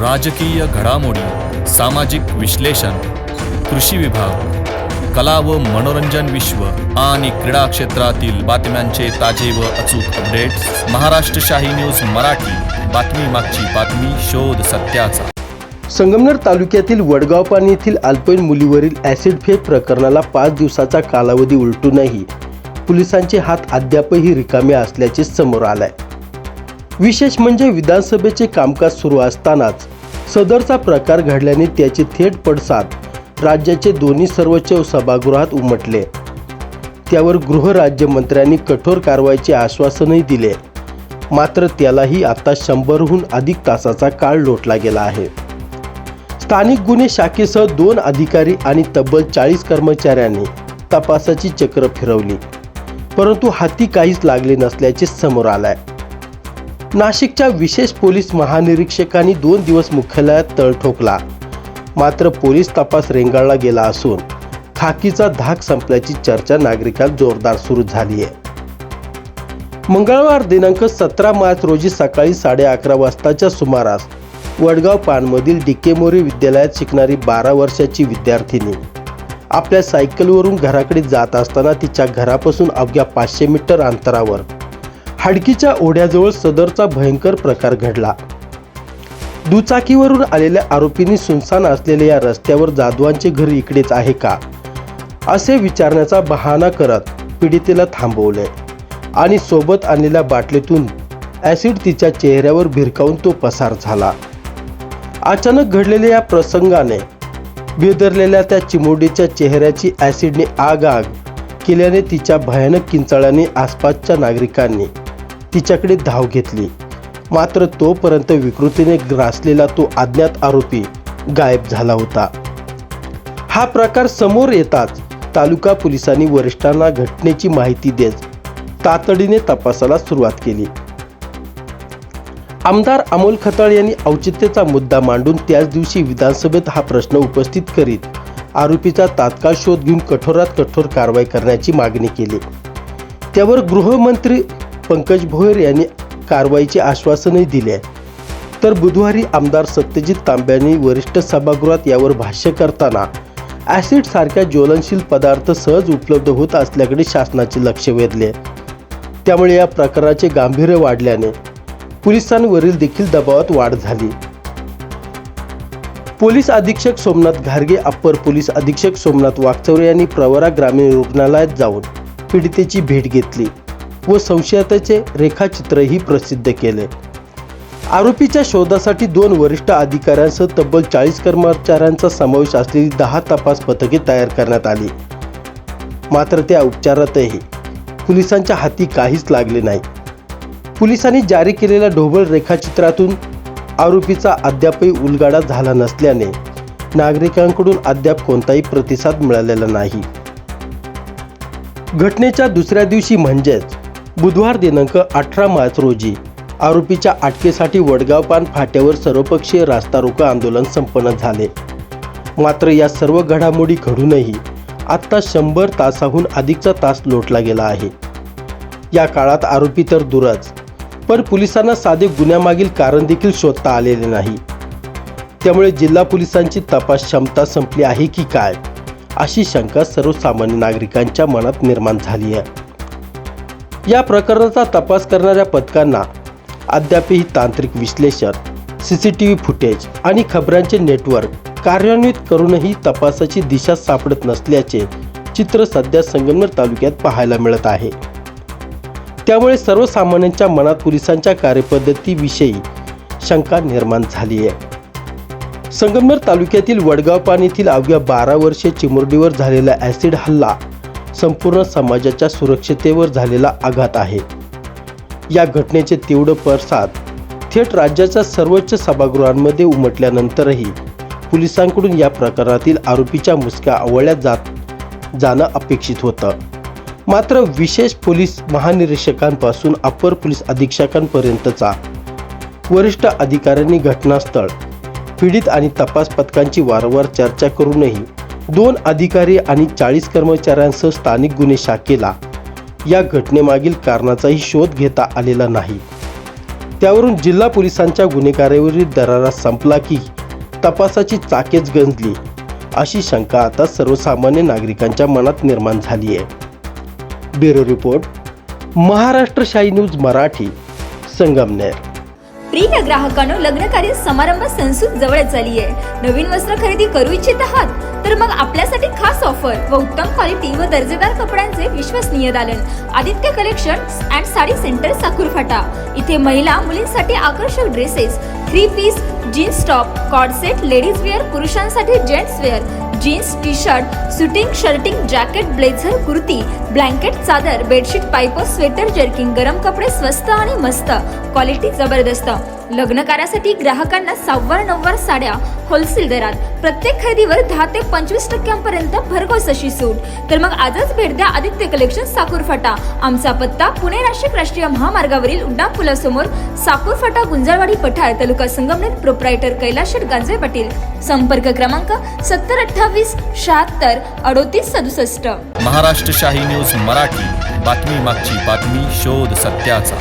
राजकीय घडामोडी, सामाजिक विश्लेषण, कृषी विभाग, कला व मनोरंजन विश्व आणि क्रीडा क्षेत्रातील बातम्यांचे ताजे व अचूक अपडेट्स महाराष्ट्र शाही न्यूज मराठी. बातमी मागची बातमी, शोध सत्याचा. संगमनेर तालुक्यातील वडगावपाणी येथील अल्पवयीन मुलीवरील ॲसिड फेक प्रकरणाला 5 दिवसाचा कालावधी उलटूनही पोलिसांचे हात अद्यापही रिकामे असल्याचे समोर आले. विशेष म्हणजे विधानसभेचे कामकाज सुरू असतानाच सदरचा प्रकार घडल्याने त्याचे थेट पडसाद राज्याचे दोन्ही सर्वोच्च सभागृहात उमटले. त्यावर गृहराज्यमंत्र्यांनी कठोर कारवाईचे आश्वासनही दिले. मात्र त्यालाही आता 100हून अधिक तासाचा काळ लोटला गेला आहे. स्थानिक गुन्हे शाखेसह 2 अधिकारी आणि तब्बल 40 कर्मचाऱ्यांनी तपासाची चक्र फिरवली, परंतु हाती काहीच लागले नसल्याचे समोर आले. नाशिकच्या विशेष पोलीस महानिरीक्षकांनी 2 दिवस मुख्यालयात तळ ठोकला. मात्र पोलीस तपास रेंगाळला गेला असून खाकीचा धाक संपल्याची चर्चा नागरिकांत जोरदार सुरू झाली आहे. मंगळवार दिनांक 17 मार्च रोजी सकाळी 11:30 वाजताच्या सुमारास वडगाव पानमधील DK मोरे विद्यालयात शिकणारी 12 वर्षाची विद्यार्थिनी आपल्या सायकलवरून घराकडे जात असताना तिच्या घरापासून अवघ्या 500 मीटर अंतरावर हडकीच्या ओढ्याजवळ सदरचा भयंकर प्रकार घडला. दुचाकीवरून आलेल्या आरोपींनी सुनसान असलेल्या या रस्त्यावर जाधवांचे घर इकडेच आहे का असे विचारण्याचा बहाणा करत पीडितेला थांबवले आणि सोबत आणलेल्या बाटलीतून ॲसिड तिच्या चेहऱ्यावर भिरकावून तो पसार झाला. अचानक घडलेल्या या प्रसंगाने बेदरलेल्या त्या चिमुरडीच्या चेहऱ्याची ॲसिडने आग केल्याने तिच्या भयानक किंचाळ्याने आसपासच्या नागरिकांनी तिच्याकडे धाव घेतली. मात्र तोपर्यंत विकृतीने ग्रासलेला तो अज्ञात आरोपी गायब झाला होता. हा प्रकार समोर येताच तालुका पोलिसांनी वरिष्ठांना घटनेची माहिती देत तातडीने तपासाला सुरुवात केली. आमदार अमोल खताळ यांनी औचित्याचा मुद्दा मांडून त्याच दिवशी विधानसभेत हा प्रश्न उपस्थित करीत आरोपीचा तात्काळ शोध घेऊन कठोरात कठोर कारवाई करण्याची मागणी केली. त्यावर गृहमंत्री पंकज भोयर यांनी कारवाईचे आश्वासनही दिले. तर बुधवारी आमदार सत्यजित तांब्यांनी वरिष्ठ सभागृहात यावर भाष्य करताना ॲसिड सारख्या ज्वलनशील पदार्थ सहज उपलब्ध होत असल्याकडे शासनाचे लक्ष वेधले. त्यामुळे या प्रकाराचे गांभीर्य वाढल्याने पोलिसांवरील देखील दबावात वाढ झाली. पोलीस अधीक्षक सोमनाथ घारगे, अप्पर पोलीस अधीक्षक सोमनाथ वाकचौरे यांनी प्रवरा ग्रामीण रुग्णालयात जाऊन पीडितेची भेट घेतली व संशयिताचे रेखाचित्रही प्रसिद्ध केले. आरोपीच्या शोधासाठी 2 वरिष्ठ अधिकाऱ्यांसह तब्बल 40 कर्मचाऱ्यांचा समावेश असलेली 10 तपास पथके तयार करण्यात आली. मात्र त्या उपचारातही पोलिसांच्या हाती काहीच लागले नाही. पोलिसांनी जारी केलेल्या ढोबळ रेखाचित्रातून आरोपीचा अद्यापही उलगडा झाला नसल्याने नागरिकांकडून अद्याप कोणताही प्रतिसाद मिळालेला नाही. घटनेच्या दुसऱ्या दिवशी म्हणजेच बुधवार दिनांक 18 मार्च रोजी आरोपीच्या अटकेसाठी वडगावपान फाट्यावर सर्वपक्षीय रास्ता रोको आंदोलन संपन्न झाले. मात्र या सर्व घडामोडी घडूनही आत्ता 100 तासाहून अधिकचा तास लोटला गेला आहे. या काळात आरोपी तर दूरच, पण पोलिसांना साधे गुन्ह्यामागील कारण देखील शोधता आलेले नाही. त्यामुळे जिल्हा पोलिसांची तपास क्षमता संपली आहे की काय अशी शंका सर्वसामान्य नागरिकांच्या मनात निर्माण झाली आहे. या प्रकरणाचा तपास करणाऱ्या पथकांना अद्यापही तांत्रिक विश्लेषण, CCTV फुटेज आणि खबरांचे नेटवर्क कार्यान्वित करूनही तपासाची दिशा सापडत नसल्याचे चित्र सध्या संगमनेर तालुक्यात पाहायला मिळत आहे. त्यामुळे सर्वसामान्यांच्या मनात पोलिसांच्या कार्यपद्धतीविषयी शंका निर्माण झाली आहे. संगमनेर तालुक्यातील वडगावपान येथील अवघ्या 12 वर्षीय चिमुरडीवर झालेला ॲसिड हल्ला संपूर्ण समाजाच्या सुरक्षिततेवर झालेला आघात आहे. या घटनेचे तीव्र पडसाद थेट राज्याच्या सर्वोच्च सभागृहांमध्ये उमटल्यानंतरही पोलिसांकडून या प्रकरणातील आरोपीच्या मुसक्या आवळल्या जाणं अपेक्षित होतं. मात्र विशेष पोलीस महानिरीक्षकांपासून अप्पर पोलीस अधीक्षकांपर्यंतचा वरिष्ठ अधिकाऱ्यांनी घटनास्थळ, पीडित आणि तपास पथकांची वारंवार चर्चा करूनही 2 अधिकारी आणि 40 कर्मचाऱ्यांसह स्थानिक गुन्हे शाखेला या घटनेमागील कारणाचाही शोध घेता आलेला नाही. त्यावरून जिल्हा पोलिसांच्या गुन्हेगारीवरील दरारा संपला की तपासाची चाकेच गंजली, अशी शंका आता सर्वसामान्य नागरिकांच्या मनात निर्माण झाली आहे. ब्युरो रिपोर्ट, महाराष्ट्र शाही न्यूज मराठी, संगमनेर. प्रिय ग्राहकांनो, लग्न कार्य समारंभ संसून जवळच आली आहे. नवीन वस्त्र खरेदी करू इच्छित आहात तर मग आपल्यासाठी खास ऑफर व उत्तम क्वालिटी व दर्जेदार कपड्यांचे विश्वसनीय दालन Aditya collections and sari centre Sakur Phata. इथे महिला मुलींसाठी आकर्षक dresses, 3 piece, jeans top, cord set, ladies wear, पुरुषांसाठी gents wear, jeans, T shirt, suiting, shirting, jacket, blazer, kurti, blanket, चादर, बेडशीट, पायपर, स्वेटर, जर्किंग, गरम कपडे स्वस्त आणि मस्त, क्वालिटी जबरदस्त. लग्न कार्यासाठी ग्राहकांना 6-9 साड्या होलसेल दरात, प्रत्येक खरेदीवर 10 ते 25% भरघोस अशी सूट. तर मग आजच भेट द्या आदित्य कलेक्शन साकूर फाटा. आमचा पत्ता पुणे नाशिक राष्ट्रीय महामार्गावरील उड्डाण पुलासमोर, साकूर फाटा, गुंजारवाडी पठार, तालुका संगमनेर. प्रोप्रायटर कैलास शेठ गांजे पाटील. संपर्क क्रमांक 7028 76 38 67. महाराष्ट्र शाही न्यूज मराठी, बातमी मागची बातमी, शोध सत्याचा.